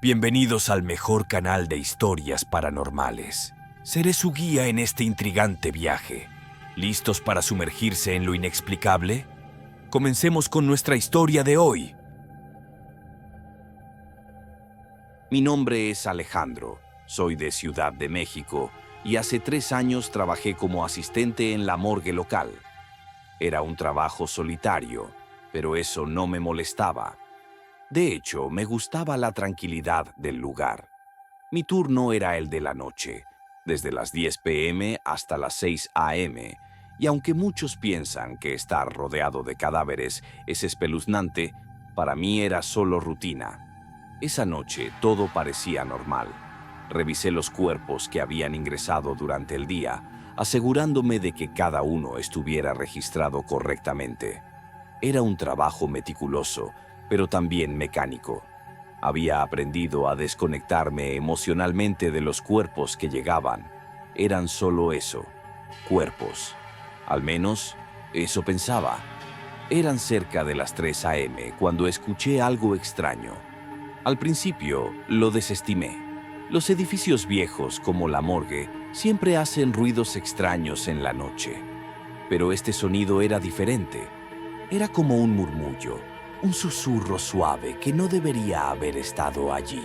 Bienvenidos al mejor canal de historias paranormales. Seré su guía en este intrigante viaje. ¿Listos para sumergirse en lo inexplicable? Comencemos con nuestra historia de hoy. Mi nombre es Alejandro, soy de Ciudad de México y hace 3 años trabajé como asistente en la morgue local. Era un trabajo solitario, pero eso no me molestaba. De hecho, me gustaba la tranquilidad del lugar. Mi turno era el de la noche, desde las 10 p.m. hasta las 6 a.m., y aunque muchos piensan que estar rodeado de cadáveres es espeluznante, para mí era solo rutina. Esa noche todo parecía normal. Revisé los cuerpos que habían ingresado durante el día, asegurándome de que cada uno estuviera registrado correctamente. Era un trabajo meticuloso, pero también mecánico. Había aprendido a desconectarme emocionalmente de los cuerpos que llegaban. Eran solo eso, cuerpos. Al menos, eso pensaba. Eran cerca de las 3 a.m. cuando escuché algo extraño. Al principio, lo desestimé. Los edificios viejos, como la morgue, siempre hacen ruidos extraños en la noche. Pero este sonido era diferente. Era como un murmullo, un susurro suave que no debería haber estado allí.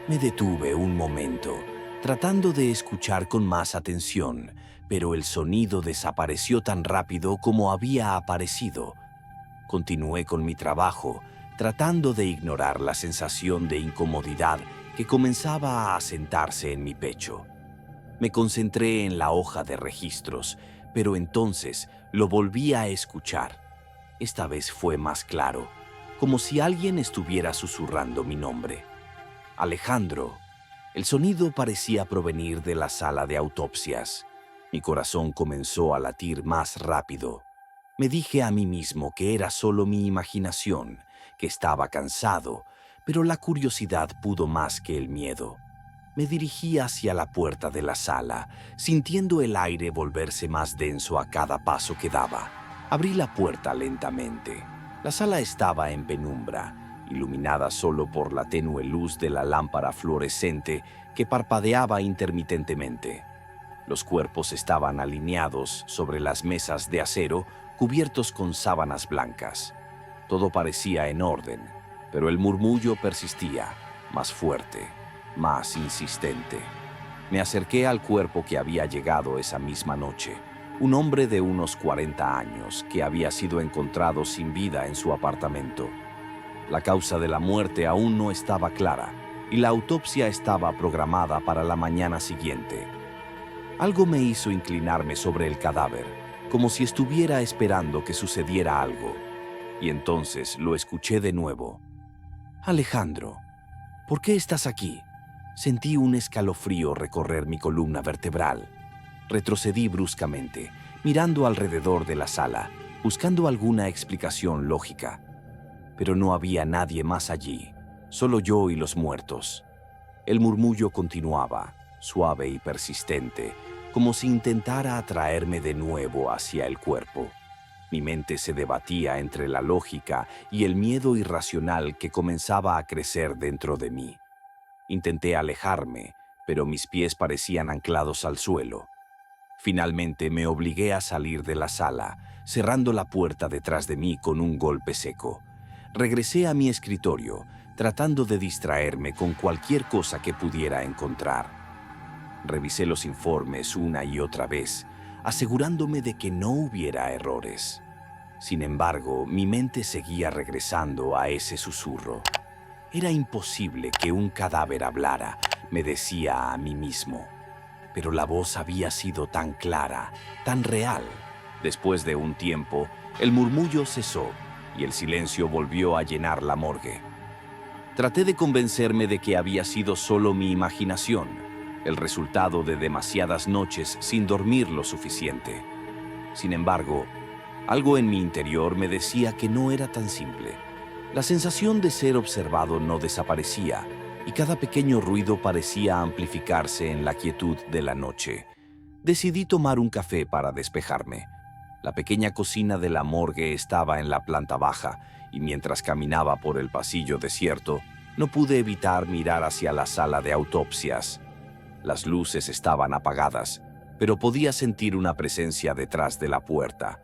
Me detuve un momento, tratando de escuchar con más atención, pero el sonido desapareció tan rápido como había aparecido. Continué con mi trabajo, tratando de ignorar la sensación de incomodidad que comenzaba a asentarse en mi pecho. Me concentré en la hoja de registros, pero entonces lo volví a escuchar. Esta vez fue más claro, como si alguien estuviera susurrando mi nombre. Alejandro. El sonido parecía provenir de la sala de autopsias. Mi corazón comenzó a latir más rápido. Me dije a mí mismo que era solo mi imaginación, que estaba cansado, pero la curiosidad pudo más que el miedo. Me dirigí hacia la puerta de la sala, sintiendo el aire volverse más denso a cada paso que daba. Abrí la puerta lentamente. La sala estaba en penumbra, iluminada solo por la tenue luz de la lámpara fluorescente que parpadeaba intermitentemente. Los cuerpos estaban alineados sobre las mesas de acero cubiertos con sábanas blancas. Todo parecía en orden, pero el murmullo persistía, más fuerte, más insistente. Me acerqué al cuerpo que había llegado esa misma noche. Un hombre de unos 40 años que había sido encontrado sin vida en su apartamento. La causa de la muerte aún no estaba clara y la autopsia estaba programada para la mañana siguiente. Algo me hizo inclinarme sobre el cadáver, como si estuviera esperando que sucediera algo. Y entonces lo escuché de nuevo. Alejandro, ¿por qué estás aquí? Sentí un escalofrío recorrer mi columna vertebral. Retrocedí bruscamente, mirando alrededor de la sala, buscando alguna explicación lógica. Pero no había nadie más allí, solo yo y los muertos. El murmullo continuaba, suave y persistente, como si intentara atraerme de nuevo hacia el cuerpo. Mi mente se debatía entre la lógica y el miedo irracional que comenzaba a crecer dentro de mí. Intenté alejarme, pero mis pies parecían anclados al suelo. Finalmente me obligué a salir de la sala, cerrando la puerta detrás de mí con un golpe seco. Regresé a mi escritorio, tratando de distraerme con cualquier cosa que pudiera encontrar. Revisé los informes una y otra vez, asegurándome de que no hubiera errores. Sin embargo, mi mente seguía regresando a ese susurro. Era imposible que un cadáver hablara, me decía a mí mismo. Pero la voz había sido tan clara, tan real. Después de un tiempo, el murmullo cesó y el silencio volvió a llenar la morgue. Traté de convencerme de que había sido solo mi imaginación, el resultado de demasiadas noches sin dormir lo suficiente. Sin embargo, algo en mi interior me decía que no era tan simple. La sensación de ser observado no desaparecía, y cada pequeño ruido parecía amplificarse en la quietud de la noche. Decidí tomar un café para despejarme. La pequeña cocina de la morgue estaba en la planta baja, y mientras caminaba por el pasillo desierto, No pude evitar mirar hacia la sala de autopsias. Las luces estaban apagadas, pero podía sentir una presencia detrás de la puerta.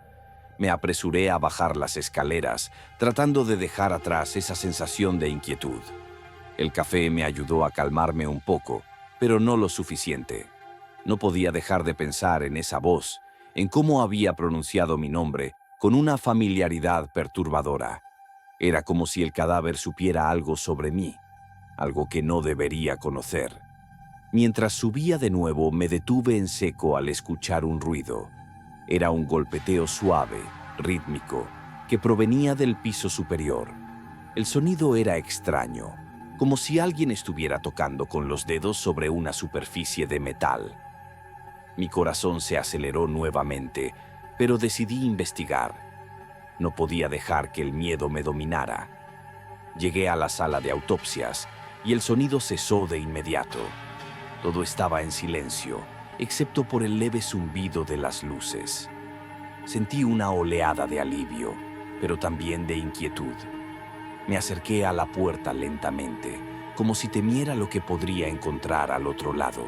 Me apresuré a bajar las escaleras, tratando de dejar atrás esa sensación de inquietud. El café me ayudó a calmarme un poco, pero no lo suficiente. No podía dejar de pensar en esa voz, en cómo había pronunciado mi nombre con una familiaridad perturbadora. Era como si el cadáver supiera algo sobre mí, algo que no debería conocer. Mientras subía de nuevo, me detuve en seco al escuchar un ruido. Era un golpeteo suave, rítmico, que provenía del piso superior. El sonido era extraño, como si alguien estuviera tocando con los dedos sobre una superficie de metal. Mi corazón se aceleró nuevamente, pero decidí investigar. No podía dejar que el miedo me dominara. Llegué a la sala de autopsias y el sonido cesó de inmediato. Todo estaba en silencio, excepto por el leve zumbido de las luces. Sentí una oleada de alivio, pero también de inquietud. Me acerqué a la puerta lentamente, como si temiera lo que podría encontrar al otro lado.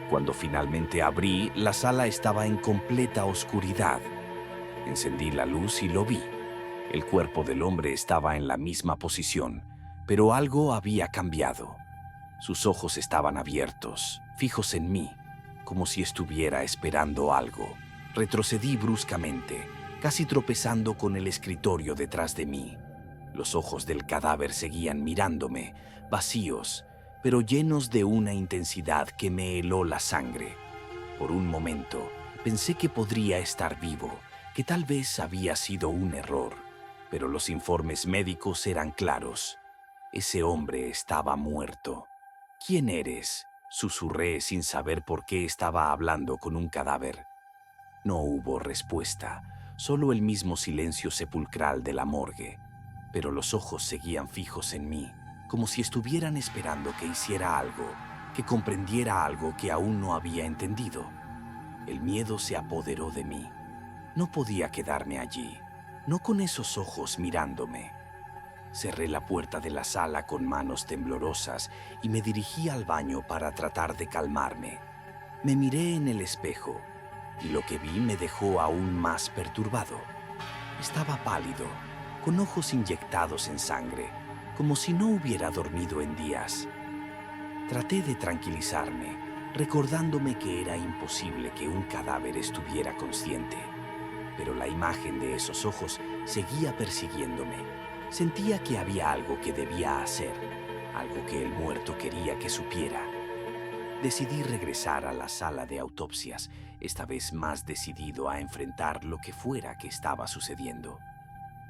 Cuando finalmente abrí, la sala estaba en completa oscuridad. Encendí la luz y lo vi. El cuerpo del hombre estaba en la misma posición, pero algo había cambiado. Sus ojos estaban abiertos, fijos en mí, como si estuviera esperando algo. Retrocedí bruscamente, casi tropezando con el escritorio detrás de mí. Los ojos del cadáver seguían mirándome, vacíos, pero llenos de una intensidad que me heló la sangre. Por un momento, pensé que podría estar vivo, que tal vez había sido un error, pero los informes médicos eran claros. Ese hombre estaba muerto. ¿Quién eres?, susurré sin saber por qué estaba hablando con un cadáver. No hubo respuesta, solo el mismo silencio sepulcral de la morgue, pero los ojos seguían fijos en mí, como si estuvieran esperando que hiciera algo, que comprendiera algo que aún no había entendido. El miedo se apoderó de mí. No podía quedarme allí, no con esos ojos mirándome. Cerré la puerta de la sala con manos temblorosas y me dirigí al baño para tratar de calmarme. Me miré en el espejo y lo que vi me dejó aún más perturbado. Estaba pálido, con ojos inyectados en sangre, como si no hubiera dormido en días. Traté de tranquilizarme, recordándome que era imposible que un cadáver estuviera consciente. Pero la imagen de esos ojos seguía persiguiéndome. Sentía que había algo que debía hacer, algo que el muerto quería que supiera. Decidí regresar a la sala de autopsias, esta vez más decidido a enfrentar lo que fuera que estaba sucediendo.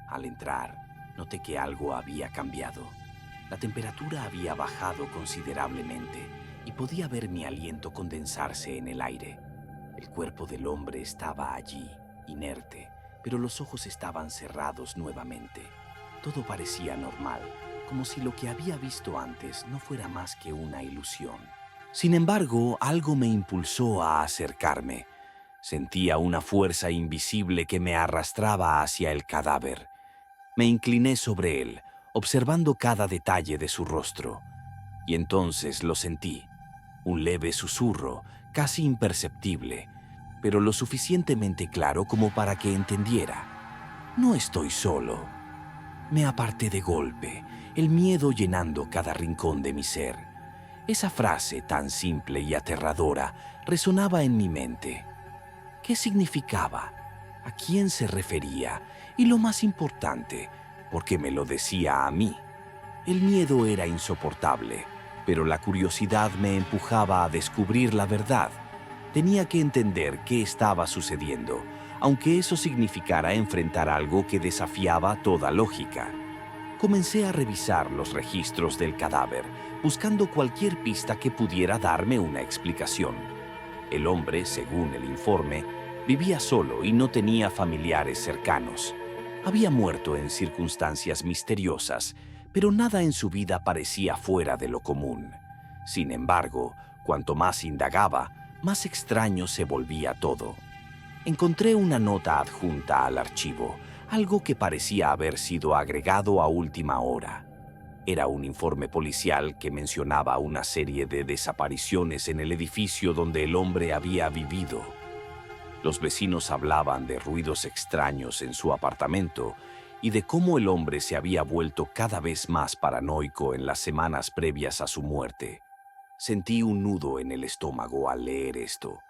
Al entrar, noté que algo había cambiado. La temperatura había bajado considerablemente y podía ver mi aliento condensarse en el aire. El cuerpo del hombre estaba allí, inerte, pero los ojos estaban cerrados nuevamente. Todo parecía normal, como si lo que había visto antes no fuera más que una ilusión. Sin embargo, algo me impulsó a acercarme. Sentía una fuerza invisible que me arrastraba hacia el cadáver. Me incliné sobre él, observando cada detalle de su rostro. Y entonces lo sentí. Un leve susurro, casi imperceptible, pero lo suficientemente claro como para que entendiera. No estoy solo. Me aparté de golpe, el miedo llenando cada rincón de mi ser. Esa frase tan simple y aterradora resonaba en mi mente. ¿Qué significaba? ¿A quién se refería? Y lo más importante, ¿por qué me lo decía a mí? El miedo era insoportable, pero la curiosidad me empujaba a descubrir la verdad. Tenía que entender qué estaba sucediendo, aunque eso significara enfrentar algo que desafiaba toda lógica. Comencé a revisar los registros del cadáver, buscando cualquier pista que pudiera darme una explicación. El hombre, según el informe, vivía solo y no tenía familiares cercanos. Había muerto en circunstancias misteriosas, pero nada en su vida parecía fuera de lo común. Sin embargo, cuanto más indagaba, más extraño se volvía todo. Encontré una nota adjunta al archivo, algo que parecía haber sido agregado a última hora. Era un informe policial que mencionaba una serie de desapariciones en el edificio donde el hombre había vivido. Los vecinos hablaban de ruidos extraños en su apartamento y de cómo el hombre se había vuelto cada vez más paranoico en las semanas previas a su muerte. Sentí un nudo en el estómago al leer esto.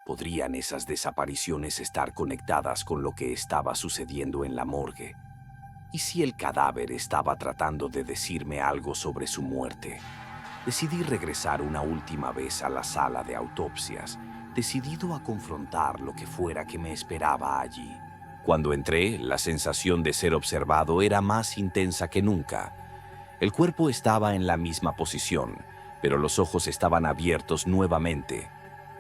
¿Podrían esas desapariciones estar conectadas con lo que estaba sucediendo en la morgue? ¿Y si el cadáver estaba tratando de decirme algo sobre su muerte? Decidí regresar una última vez a la sala de autopsias, decidido a confrontar lo que fuera que me esperaba allí. Cuando entré, la sensación de ser observado era más intensa que nunca. El cuerpo estaba en la misma posición, pero los ojos estaban abiertos nuevamente,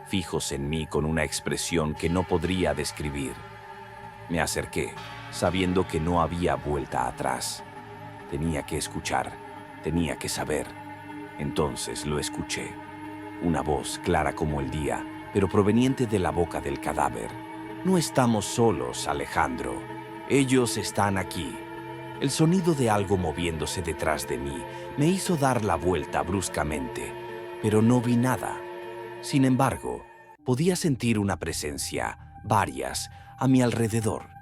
fijos en mí con una expresión que no podría describir. Me acerqué, sabiendo que no había vuelta atrás. Tenía que escuchar, tenía que saber. Entonces lo escuché. Una voz clara como el día, pero proveniente de la boca del cadáver. No estamos solos, Alejandro. Ellos están aquí. El sonido de algo moviéndose detrás de mí me hizo dar la vuelta bruscamente, pero no vi nada. Sin embargo, podía sentir una presencia, varias, a mi alrededor.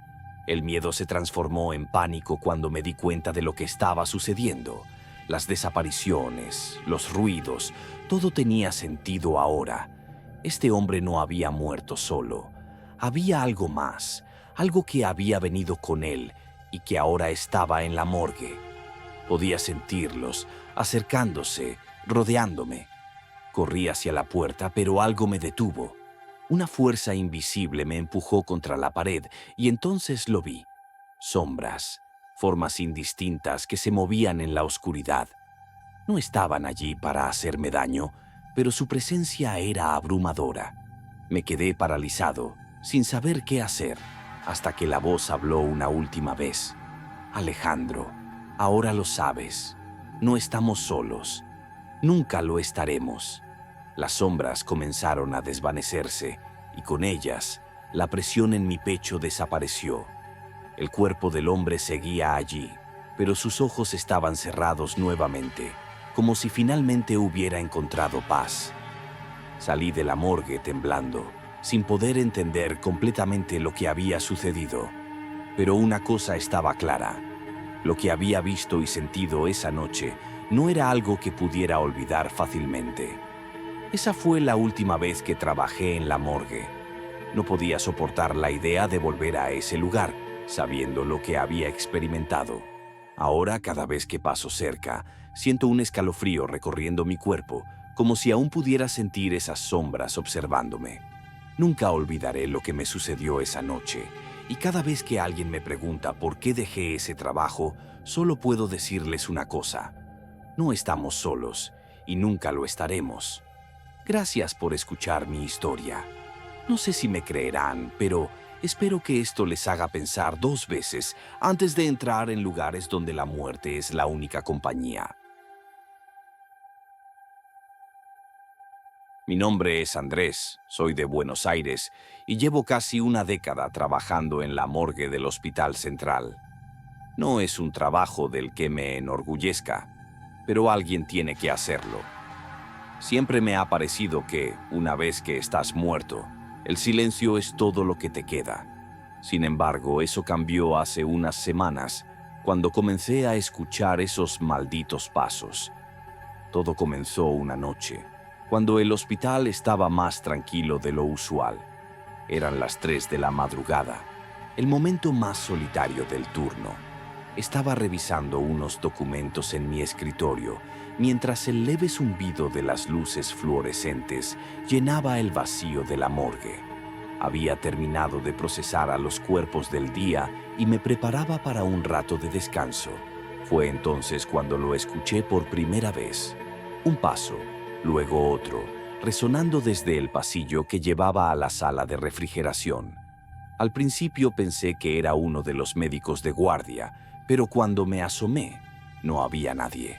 El miedo se transformó en pánico cuando me di cuenta de lo que estaba sucediendo. Las desapariciones, los ruidos, todo tenía sentido ahora. Este hombre no había muerto solo. Había algo más, algo que había venido con él y que ahora estaba en la morgue. Podía sentirlos, acercándose, rodeándome. Corrí hacia la puerta, pero algo me detuvo. Una fuerza invisible me empujó contra la pared y entonces lo vi. Sombras, formas indistintas que se movían en la oscuridad. No estaban allí para hacerme daño, pero su presencia era abrumadora. Me quedé paralizado, sin saber qué hacer, hasta que la voz habló una última vez. Alejandro, ahora lo sabes. No estamos solos. Nunca lo estaremos. Las sombras comenzaron a desvanecerse y con ellas, la presión en mi pecho desapareció. El cuerpo del hombre seguía allí, pero sus ojos estaban cerrados nuevamente, como si finalmente hubiera encontrado paz. Salí de la morgue temblando, sin poder entender completamente lo que había sucedido. Pero una cosa estaba clara. Lo que había visto y sentido esa noche no era algo que pudiera olvidar fácilmente. Esa fue la última vez que trabajé en la morgue. No podía soportar la idea de volver a ese lugar, sabiendo lo que había experimentado. Ahora, cada vez que paso cerca, siento un escalofrío recorriendo mi cuerpo, como si aún pudiera sentir esas sombras observándome. Nunca olvidaré lo que me sucedió esa noche, y cada vez que alguien me pregunta por qué dejé ese trabajo, solo puedo decirles una cosa: no estamos solos, y nunca lo estaremos. Gracias por escuchar mi historia. No sé si me creerán, pero espero que esto les haga pensar 2 veces antes de entrar en lugares donde la muerte es la única compañía. Mi nombre es Andrés, soy de Buenos Aires y llevo casi una década trabajando en la morgue del Hospital Central. No es un trabajo del que me enorgullezca, pero alguien tiene que hacerlo. Siempre me ha parecido que, una vez que estás muerto, el silencio es todo lo que te queda. Sin embargo, eso cambió hace unas semanas, cuando comencé a escuchar esos malditos pasos. Todo comenzó una noche, cuando el hospital estaba más tranquilo de lo usual. Eran las 3 de la madrugada, el momento más solitario del turno. Estaba revisando unos documentos en mi escritorio, mientras el leve zumbido de las luces fluorescentes llenaba el vacío de la morgue. Había terminado de procesar a los cuerpos del día y me preparaba para un rato de descanso. Fue entonces cuando lo escuché por primera vez. Un paso, luego otro, resonando desde el pasillo que llevaba a la sala de refrigeración. Al principio pensé que era uno de los médicos de guardia, pero cuando me asomé, no había nadie.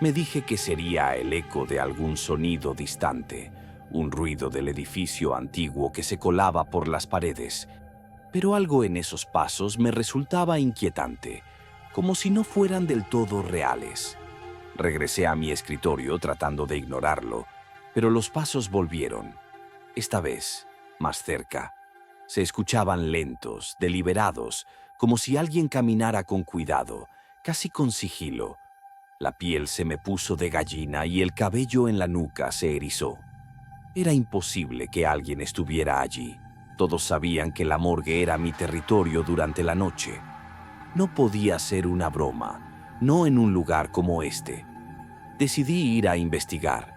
Me dije que sería el eco de algún sonido distante, un ruido del edificio antiguo que se colaba por las paredes. Pero algo en esos pasos me resultaba inquietante, como si no fueran del todo reales. Regresé a mi escritorio tratando de ignorarlo, pero los pasos volvieron. Esta vez, más cerca. Se escuchaban lentos, deliberados, como si alguien caminara con cuidado, casi con sigilo. La piel se me puso de gallina y el cabello en la nuca se erizó. Era imposible que alguien estuviera allí. Todos sabían que la morgue era mi territorio durante la noche. No podía ser una broma, no en un lugar como este. Decidí ir a investigar.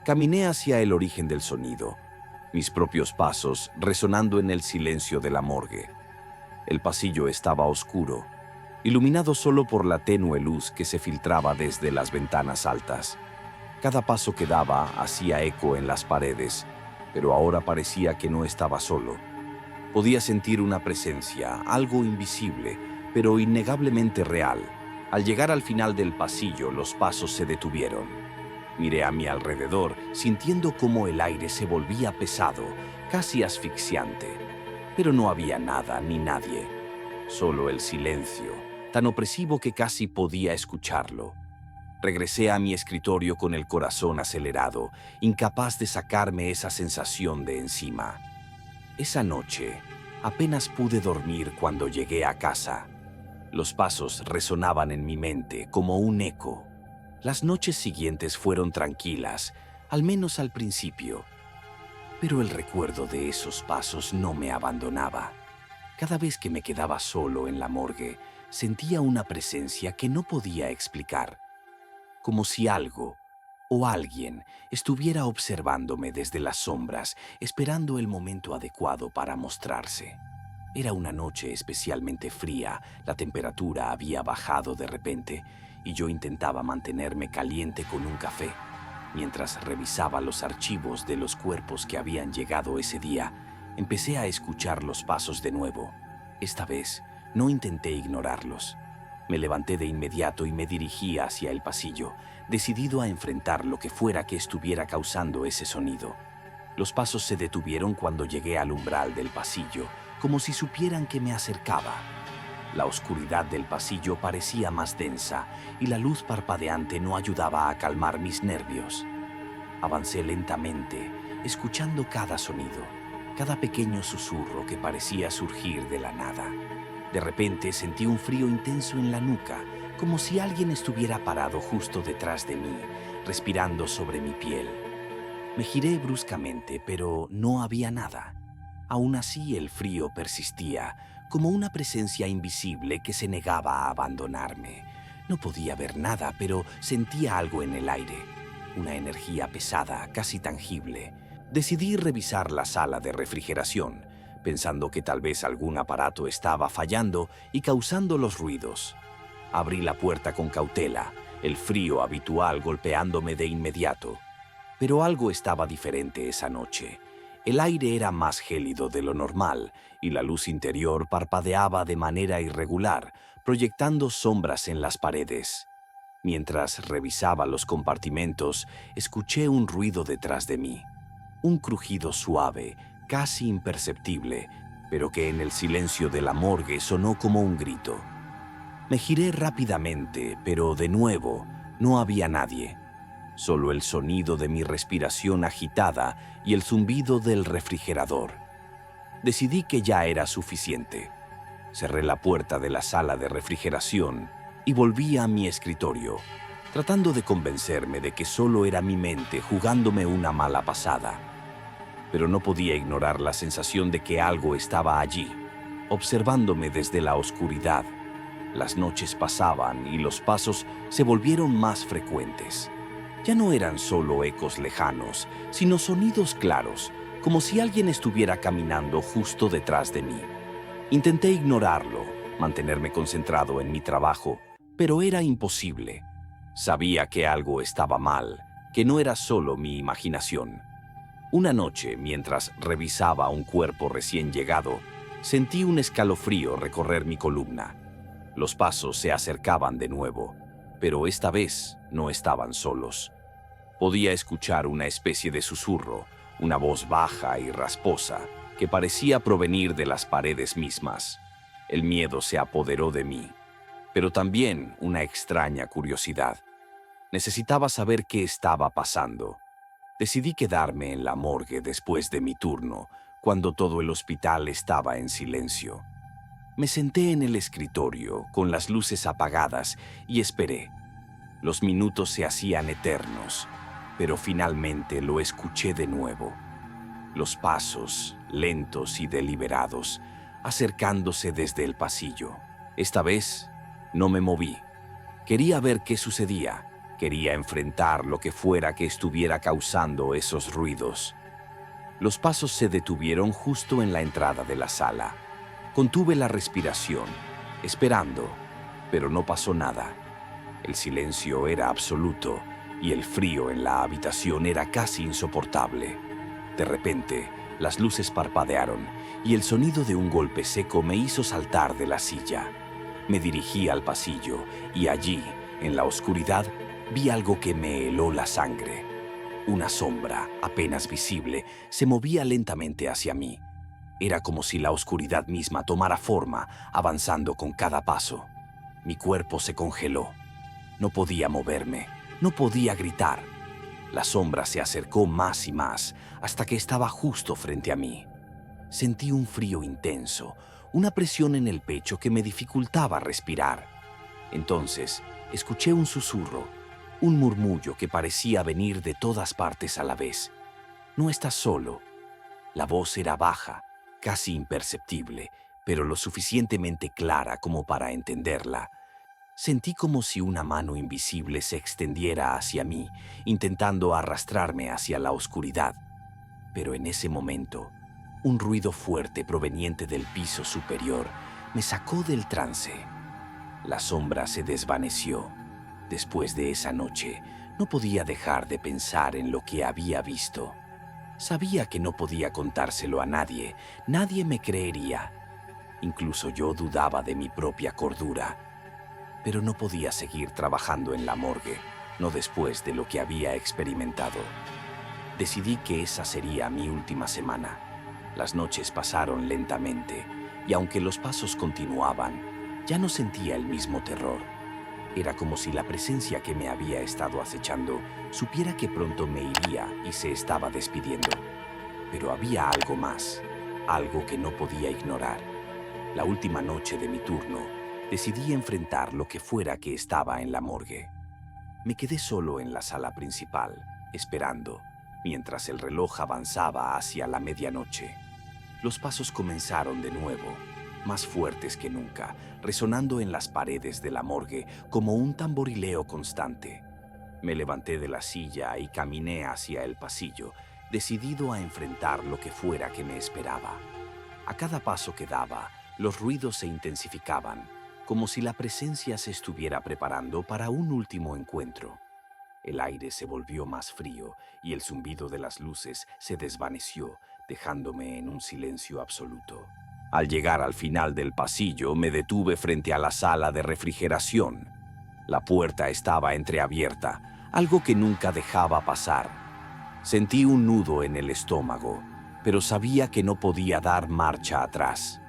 Caminé hacia el origen del sonido, mis propios pasos resonando en el silencio de la morgue. El pasillo estaba oscuro, iluminado solo por la tenue luz que se filtraba desde las ventanas altas. Cada paso que daba hacía eco en las paredes, pero ahora parecía que no estaba solo. Podía sentir una presencia, algo invisible, pero innegablemente real. Al llegar al final del pasillo, los pasos se detuvieron. Miré a mi alrededor, sintiendo cómo el aire se volvía pesado, casi asfixiante. Pero no había nada ni nadie, solo el silencio, tan opresivo que casi podía escucharlo. Regresé a mi escritorio con el corazón acelerado, incapaz de sacarme esa sensación de encima. Esa noche, apenas pude dormir cuando llegué a casa. Los pasos resonaban en mi mente como un eco. Las noches siguientes fueron tranquilas, al menos al principio. Pero el recuerdo de esos pasos no me abandonaba. Cada vez que me quedaba solo en la morgue, sentía una presencia que no podía explicar. Como si algo o alguien estuviera observándome desde las sombras, esperando el momento adecuado para mostrarse. Era una noche especialmente fría, la temperatura había bajado de repente y yo intentaba mantenerme caliente con un café. Mientras revisaba los archivos de los cuerpos que habían llegado ese día, empecé a escuchar los pasos de nuevo. Esta vez no intenté ignorarlos. Me levanté de inmediato y me dirigí hacia el pasillo, decidido a enfrentar lo que fuera que estuviera causando ese sonido. Los pasos se detuvieron cuando llegué al umbral del pasillo, como si supieran que me acercaba. La oscuridad del pasillo parecía más densa y la luz parpadeante no ayudaba a calmar mis nervios. Avancé lentamente, escuchando cada sonido, cada pequeño susurro que parecía surgir de la nada. De repente sentí un frío intenso en la nuca, como si alguien estuviera parado justo detrás de mí, respirando sobre mi piel. Me giré bruscamente, pero no había nada. Aún así, el frío persistía, como una presencia invisible que se negaba a abandonarme. No podía ver nada, pero sentía algo en el aire, una energía pesada, casi tangible. Decidí revisar la sala de refrigeración, pensando que tal vez algún aparato estaba fallando y causando los ruidos. Abrí la puerta con cautela, el frío habitual golpeándome de inmediato. Pero algo estaba diferente esa noche. El aire era más gélido de lo normal y la luz interior parpadeaba de manera irregular, proyectando sombras en las paredes. Mientras revisaba los compartimentos, escuché un ruido detrás de mí. Un crujido suave, casi imperceptible, pero que en el silencio de la morgue sonó como un grito. Me giré rápidamente, pero de nuevo no había nadie. Solo el sonido de mi respiración agitada y el zumbido del refrigerador. Decidí que ya era suficiente. Cerré la puerta de la sala de refrigeración y volví a mi escritorio, tratando de convencerme de que solo era mi mente jugándome una mala pasada. Pero no podía ignorar la sensación de que algo estaba allí, observándome desde la oscuridad. Las noches pasaban y los pasos se volvieron más frecuentes. Ya no eran solo ecos lejanos, sino sonidos claros, como si alguien estuviera caminando justo detrás de mí. Intenté ignorarlo, mantenerme concentrado en mi trabajo, pero era imposible. Sabía que algo estaba mal, que no era solo mi imaginación. Una noche, mientras revisaba un cuerpo recién llegado, sentí un escalofrío recorrer mi columna. Los pasos se acercaban de nuevo, pero esta vez no estaban solos. Podía escuchar una especie de susurro, una voz baja y rasposa, que parecía provenir de las paredes mismas. El miedo se apoderó de mí, pero también una extraña curiosidad. Necesitaba saber qué estaba pasando. Decidí quedarme en la morgue después de mi turno, cuando todo el hospital estaba en silencio. Me senté en el escritorio, con las luces apagadas, y esperé. Los minutos se hacían eternos, pero finalmente lo escuché de nuevo. Los pasos, lentos y deliberados, acercándose desde el pasillo. Esta vez, no me moví. Quería ver qué sucedía. Quería enfrentar lo que fuera que estuviera causando esos ruidos. Los pasos se detuvieron justo en la entrada de la sala. Contuve la respiración, esperando, pero no pasó nada. El silencio era absoluto y el frío en la habitación era casi insoportable. De repente, las luces parpadearon y el sonido de un golpe seco me hizo saltar de la silla. Me dirigí al pasillo y allí, en la oscuridad, vi algo que me heló la sangre. Una sombra, apenas visible, se movía lentamente hacia mí. Era como si la oscuridad misma tomara forma, avanzando con cada paso. Mi cuerpo se congeló. No podía moverme, no podía gritar. La sombra se acercó más y más, hasta que estaba justo frente a mí. Sentí un frío intenso, una presión en el pecho que me dificultaba respirar. Entonces, escuché un susurro, un murmullo que parecía venir de todas partes a la vez. No estás solo. La voz era baja, casi imperceptible, pero lo suficientemente clara como para entenderla. Sentí como si una mano invisible se extendiera hacia mí, intentando arrastrarme hacia la oscuridad. Pero en ese momento, un ruido fuerte proveniente del piso superior me sacó del trance. La sombra se desvaneció. Después de esa noche, no podía dejar de pensar en lo que había visto. Sabía que no podía contárselo a nadie, nadie me creería. Incluso yo dudaba de mi propia cordura. Pero no podía seguir trabajando en la morgue, no después de lo que había experimentado. Decidí que esa sería mi última semana. Las noches pasaron lentamente, y aunque los pasos continuaban, ya no sentía el mismo terror. Era como si la presencia que me había estado acechando supiera que pronto me iría y se estaba despidiendo. Pero había algo más, algo que no podía ignorar. La última noche de mi turno, decidí enfrentar lo que fuera que estaba en la morgue. Me quedé solo en la sala principal, esperando, mientras el reloj avanzaba hacia la medianoche. Los pasos comenzaron de nuevo, más fuertes que nunca, resonando en las paredes de la morgue como un tamborileo constante. Me levanté de la silla y caminé hacia el pasillo, decidido a enfrentar lo que fuera que me esperaba. A cada paso que daba, los ruidos se intensificaban, como si la presencia se estuviera preparando para un último encuentro. El aire se volvió más frío y el zumbido de las luces se desvaneció, dejándome en un silencio absoluto. Al llegar al final del pasillo, me detuve frente a la sala de refrigeración. La puerta estaba entreabierta, algo que nunca dejaba pasar. Sentí un nudo en el estómago, pero sabía que no podía dar marcha atrás.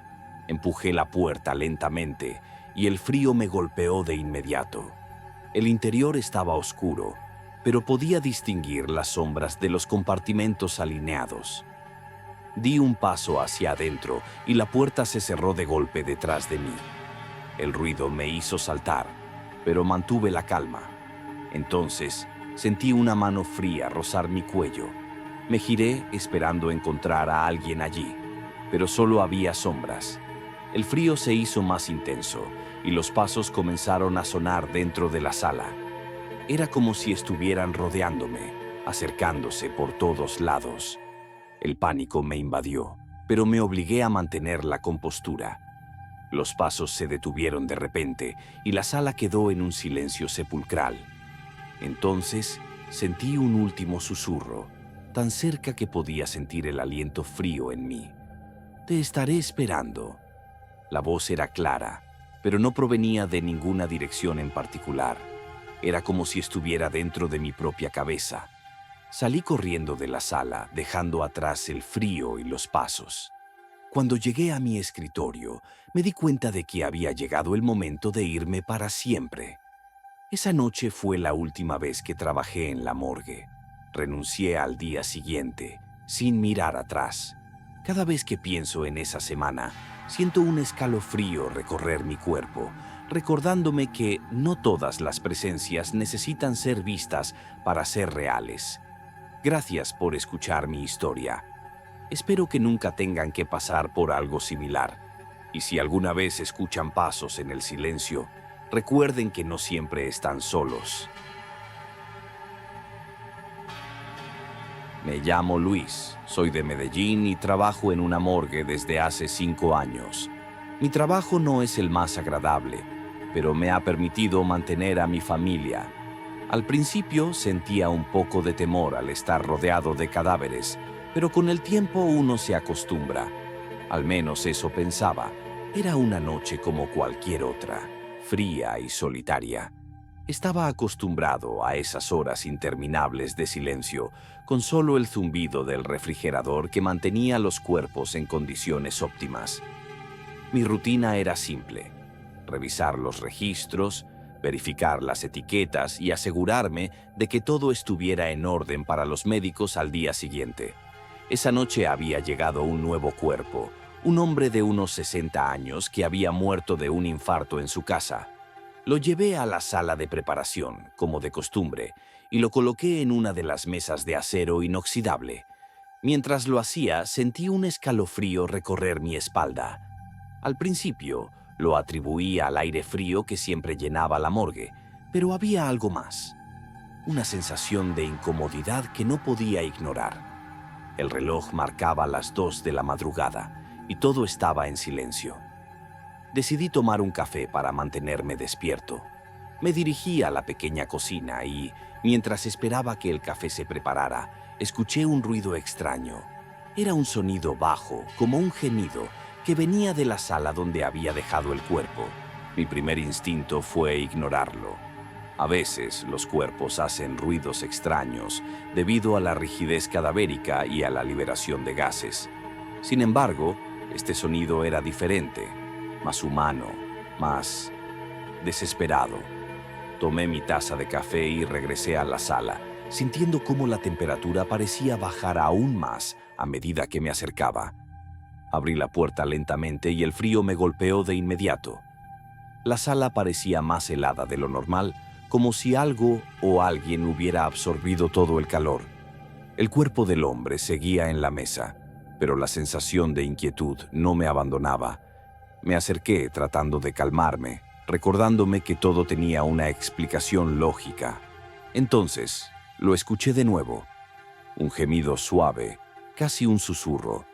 Empujé la puerta lentamente y el frío me golpeó de inmediato. El interior estaba oscuro, pero podía distinguir las sombras de los compartimentos alineados. Di un paso hacia adentro y la puerta se cerró de golpe detrás de mí. El ruido me hizo saltar, pero mantuve la calma. Entonces, sentí una mano fría rozar mi cuello. Me giré esperando encontrar a alguien allí, pero solo había sombras. El frío se hizo más intenso y los pasos comenzaron a sonar dentro de la sala. Era como si estuvieran rodeándome, acercándose por todos lados. El pánico me invadió, pero me obligué a mantener la compostura. Los pasos se detuvieron de repente y la sala quedó en un silencio sepulcral. Entonces sentí un último susurro, tan cerca que podía sentir el aliento frío en mí. «Te estaré esperando». La voz era clara, pero no provenía de ninguna dirección en particular. Era como si estuviera dentro de mi propia cabeza. Salí corriendo de la sala, dejando atrás el frío y los pasos. Cuando llegué a mi escritorio, me di cuenta de que había llegado el momento de irme para siempre. Esa noche fue la última vez que trabajé en la morgue. Renuncié al día siguiente, sin mirar atrás. Cada vez que pienso en esa semana, siento un escalofrío recorrer mi cuerpo, recordándome que no todas las presencias necesitan ser vistas para ser reales. Gracias por escuchar mi historia. Espero que nunca tengan que pasar por algo similar. Y si alguna vez escuchan pasos en el silencio, recuerden que no siempre están solos. Me llamo Luis, soy de Medellín y trabajo en una morgue desde hace 5 años. Mi trabajo no es el más agradable, pero me ha permitido mantener a mi familia. Al principio sentía un poco de temor al estar rodeado de cadáveres, pero con el tiempo uno se acostumbra. Al menos eso pensaba. Era una noche como cualquier otra, fría y solitaria. Estaba acostumbrado a esas horas interminables de silencio, con solo el zumbido del refrigerador que mantenía los cuerpos en condiciones óptimas. Mi rutina era simple: revisar los registros, verificar las etiquetas y asegurarme de que todo estuviera en orden para los médicos al día siguiente. Esa noche había llegado un nuevo cuerpo, un hombre de unos 60 años que había muerto de un infarto en su casa. Lo llevé a la sala de preparación, como de costumbre, y lo coloqué en una de las mesas de acero inoxidable. Mientras lo hacía, sentí un escalofrío recorrer mi espalda. Al principio, lo atribuía al aire frío que siempre llenaba la morgue, pero había algo más. Una sensación de incomodidad que no podía ignorar. El reloj marcaba las 2 de la madrugada y todo estaba en silencio. Decidí tomar un café para mantenerme despierto. Me dirigí a la pequeña cocina y, mientras esperaba que el café se preparara, escuché un ruido extraño. Era un sonido bajo, como un gemido, que venía de la sala donde había dejado el cuerpo. Mi primer instinto fue ignorarlo. A veces los cuerpos hacen ruidos extraños debido a la rigidez cadavérica y a la liberación de gases. Sin embargo, este sonido era diferente, más humano, más desesperado. Tomé mi taza de café y regresé a la sala, sintiendo cómo la temperatura parecía bajar aún más a medida que me acercaba. Abrí la puerta lentamente y el frío me golpeó de inmediato. La sala parecía más helada de lo normal, como si algo o alguien hubiera absorbido todo el calor. El cuerpo del hombre seguía en la mesa, pero la sensación de inquietud no me abandonaba. Me acerqué tratando de calmarme, recordándome que todo tenía una explicación lógica. Entonces, lo escuché de nuevo. Un gemido suave, casi un susurro,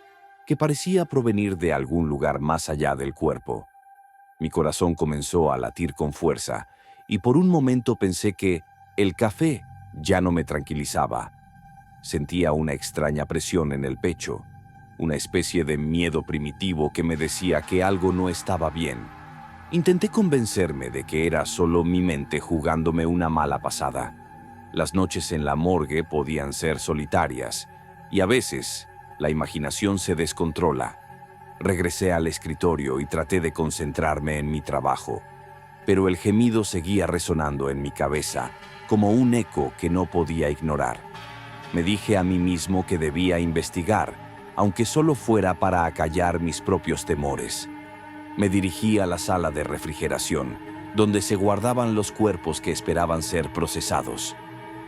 que parecía provenir de algún lugar más allá del cuerpo. Mi corazón comenzó a latir con fuerza, y por un momento pensé que el café ya no me tranquilizaba. Sentía una extraña presión en el pecho, una especie de miedo primitivo que me decía que algo no estaba bien. Intenté convencerme de que era solo mi mente jugándome una mala pasada. Las noches en la morgue podían ser solitarias, y a veces la imaginación se descontrola. Regresé al escritorio y traté de concentrarme en mi trabajo, pero el gemido seguía resonando en mi cabeza, como un eco que no podía ignorar. Me dije a mí mismo que debía investigar, aunque solo fuera para acallar mis propios temores. Me dirigí a la sala de refrigeración, donde se guardaban los cuerpos que esperaban ser procesados.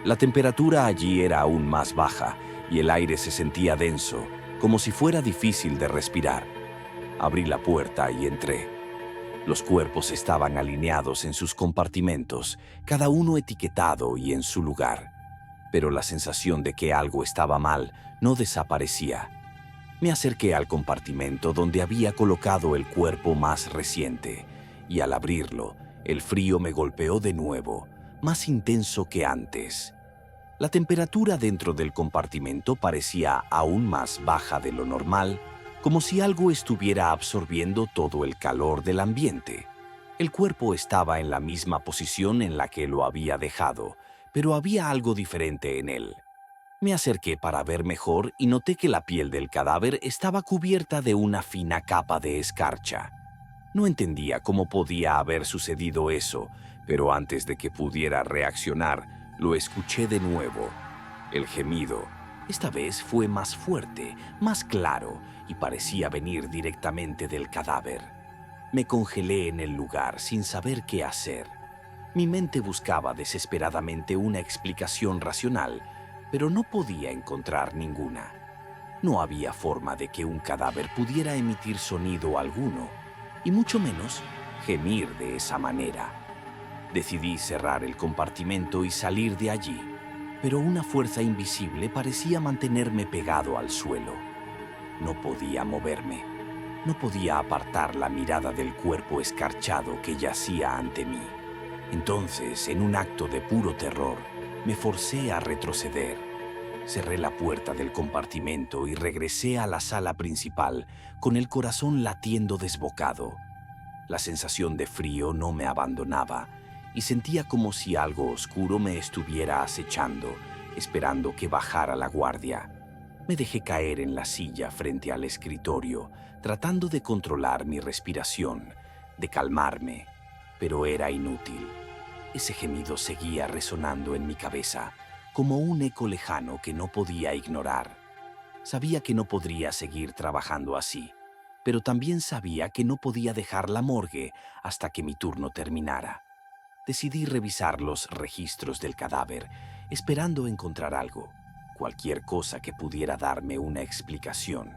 La temperatura allí era aún más baja y el aire se sentía denso, como si fuera difícil de respirar. Abrí la puerta y entré. Los cuerpos estaban alineados en sus compartimentos, cada uno etiquetado y en su lugar. Pero la sensación de que algo estaba mal no desaparecía. Me acerqué al compartimento donde había colocado el cuerpo más reciente, y al abrirlo, el frío me golpeó de nuevo, más intenso que antes. La temperatura dentro del compartimento parecía aún más baja de lo normal, como si algo estuviera absorbiendo todo el calor del ambiente. El cuerpo estaba en la misma posición en la que lo había dejado, pero había algo diferente en él. Me acerqué para ver mejor y noté que la piel del cadáver estaba cubierta de una fina capa de escarcha. No entendía cómo podía haber sucedido eso, Pero antes de que pudiera reaccionar, lo escuché de nuevo. El gemido, esta vez fue más fuerte, más claro, y parecía venir directamente del cadáver. Me congelé en el lugar sin saber qué hacer. Mi mente buscaba desesperadamente una explicación racional, pero no podía encontrar ninguna. No había forma de que un cadáver pudiera emitir sonido alguno, y mucho menos gemir de esa manera. Decidí cerrar el compartimento y salir de allí, pero una fuerza invisible parecía mantenerme pegado al suelo. No podía moverme, no podía apartar la mirada del cuerpo escarchado que yacía ante mí. Entonces, en un acto de puro terror, me forcé a retroceder. Cerré la puerta del compartimento y regresé a la sala principal con el corazón latiendo desbocado. La sensación de frío no me abandonaba y sentía como si algo oscuro me estuviera acechando, esperando que bajara la guardia. Me dejé caer en la silla frente al escritorio, tratando de controlar mi respiración, de calmarme, pero era inútil. Ese gemido seguía resonando en mi cabeza, como un eco lejano que no podía ignorar. Sabía que no podría seguir trabajando así, pero también sabía que no podía dejar la morgue hasta que mi turno terminara. Decidí revisar los registros del cadáver, esperando encontrar algo, cualquier cosa que pudiera darme una explicación.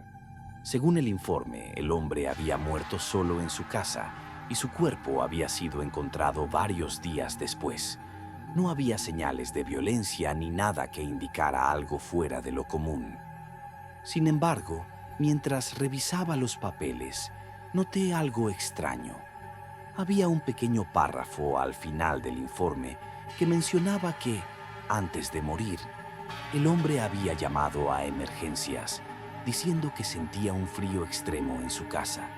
Según el informe, el hombre había muerto solo en su casa y su cuerpo había sido encontrado varios días después. No había señales de violencia ni nada que indicara algo fuera de lo común. Sin embargo, mientras revisaba los papeles, noté algo extraño. Había un pequeño párrafo al final del informe que mencionaba que, antes de morir, el hombre había llamado a emergencias, diciendo que sentía un frío extremo en su casa,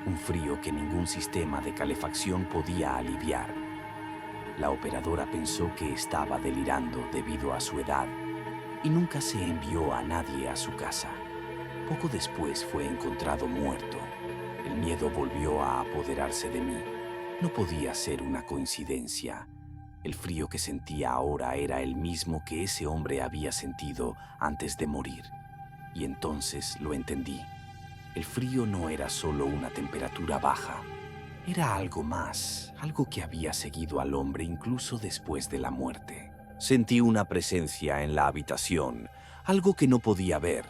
un frío que ningún sistema de calefacción podía aliviar. La operadora pensó que estaba delirando debido a su edad y nunca se envió a nadie a su casa. Poco después fue encontrado muerto. El miedo volvió a apoderarse de mí. No podía ser una coincidencia. El frío que sentía ahora era el mismo que ese hombre había sentido antes de morir. Y entonces lo entendí. El frío no era solo una temperatura baja. Era algo más, algo que había seguido al hombre incluso después de la muerte. Sentí una presencia en la habitación, algo que no podía ver,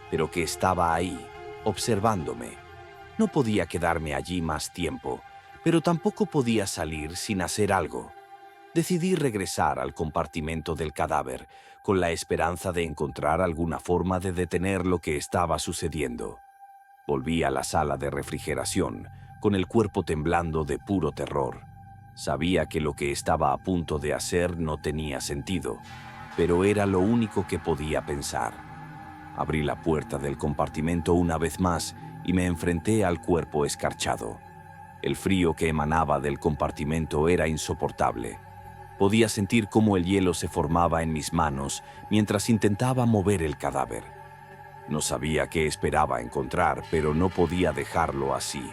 pero que estaba ahí, observándome. No podía quedarme allí más tiempo, pero tampoco podía salir sin hacer algo. Decidí regresar al compartimento del cadáver, con la esperanza de encontrar alguna forma de detener lo que estaba sucediendo. Volví a la sala de refrigeración, con el cuerpo temblando de puro terror. Sabía que lo que estaba a punto de hacer no tenía sentido, pero era lo único que podía pensar. Abrí la puerta del compartimento una vez más y me enfrenté al cuerpo escarchado. El frío que emanaba del compartimento era insoportable. Podía sentir cómo el hielo se formaba en mis manos mientras intentaba mover el cadáver. No sabía qué esperaba encontrar, pero no podía dejarlo así.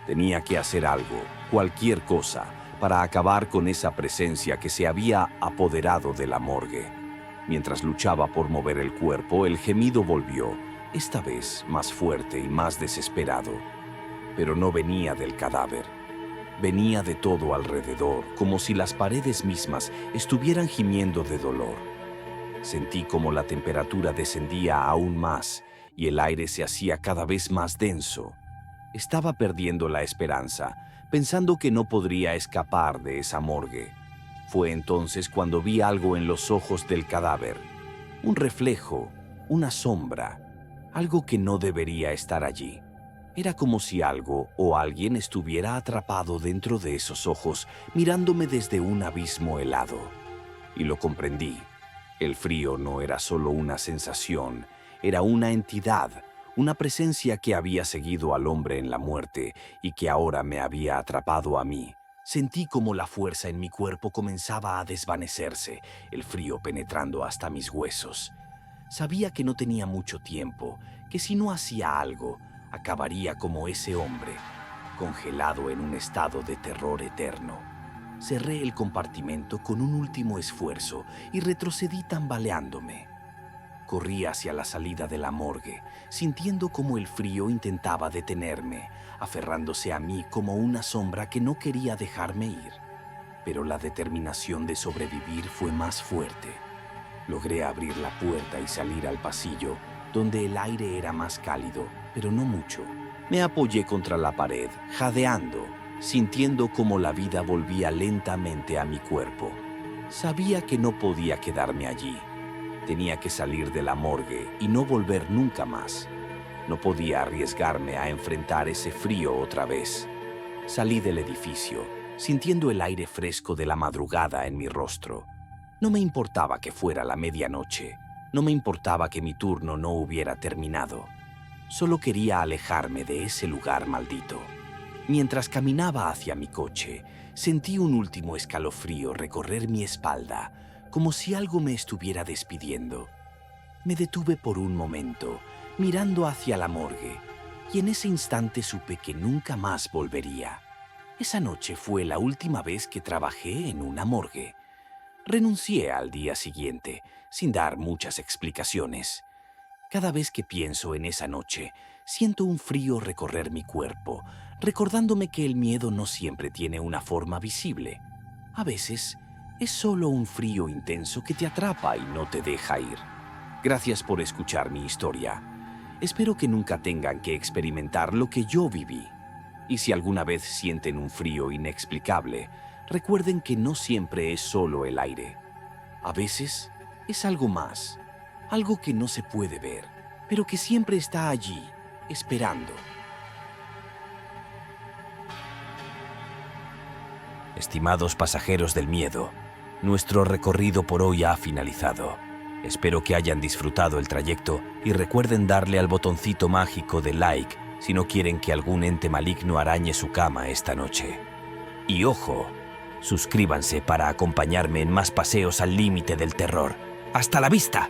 Tenía que hacer algo, cualquier cosa, para acabar con esa presencia que se había apoderado de la morgue. Mientras luchaba por mover el cuerpo, el gemido volvió, esta vez más fuerte y más desesperado. Pero no venía del cadáver. Venía de todo alrededor, como si las paredes mismas estuvieran gimiendo de dolor. Sentí como la temperatura descendía aún más y el aire se hacía cada vez más denso. Estaba perdiendo la esperanza, pensando que no podría escapar de esa morgue. Fue entonces cuando vi algo en los ojos del cadáver. Un reflejo, una sombra, algo que no debería estar allí. Era como si algo o alguien estuviera atrapado dentro de esos ojos, mirándome desde un abismo helado. Y lo comprendí. El frío no era solo una sensación, era una entidad, una presencia que había seguido al hombre en la muerte y que ahora me había atrapado a mí. Sentí como la fuerza en mi cuerpo comenzaba a desvanecerse, el frío penetrando hasta mis huesos. Sabía que no tenía mucho tiempo, que si no hacía algo, acabaría como ese hombre, congelado en un estado de terror eterno. Cerré el compartimento con un último esfuerzo y retrocedí tambaleándome. Corrí hacia la salida de la morgue, sintiendo cómo el frío intentaba detenerme, aferrándose a mí como una sombra que no quería dejarme ir. Pero la determinación de sobrevivir fue más fuerte. Logré abrir la puerta y salir al pasillo, donde el aire era más cálido, pero no mucho. Me apoyé contra la pared, jadeando, sintiendo cómo la vida volvía lentamente a mi cuerpo. Sabía que no podía quedarme allí. Tenía que salir de la morgue y no volver nunca más. No podía arriesgarme a enfrentar ese frío otra vez. Salí del edificio, sintiendo el aire fresco de la madrugada en mi rostro. No me importaba que fuera la medianoche. No me importaba que mi turno no hubiera terminado. Solo quería alejarme de ese lugar maldito. Mientras caminaba hacia mi coche, sentí un último escalofrío recorrer mi espalda, como si algo me estuviera despidiendo. Me detuve por un momento, mirando hacia la morgue, y en ese instante supe que nunca más volvería. Esa noche fue la última vez que trabajé en una morgue. Renuncié al día siguiente, sin dar muchas explicaciones. Cada vez que pienso en esa noche, siento un frío recorrer mi cuerpo, recordándome que el miedo no siempre tiene una forma visible. A veces, es solo un frío intenso que te atrapa y no te deja ir. Gracias por escuchar mi historia. Espero que nunca tengan que experimentar lo que yo viví. Y si alguna vez sienten un frío inexplicable, recuerden que no siempre es solo el aire. A veces, es algo más. Algo que no se puede ver, pero que siempre está allí, esperando. Estimados pasajeros del miedo, nuestro recorrido por hoy ha finalizado. Espero que hayan disfrutado el trayecto y recuerden darle al botoncito mágico de like si no quieren que algún ente maligno arañe su cama esta noche. Y ojo, suscríbanse para acompañarme en más paseos al límite del terror. ¡Hasta la vista!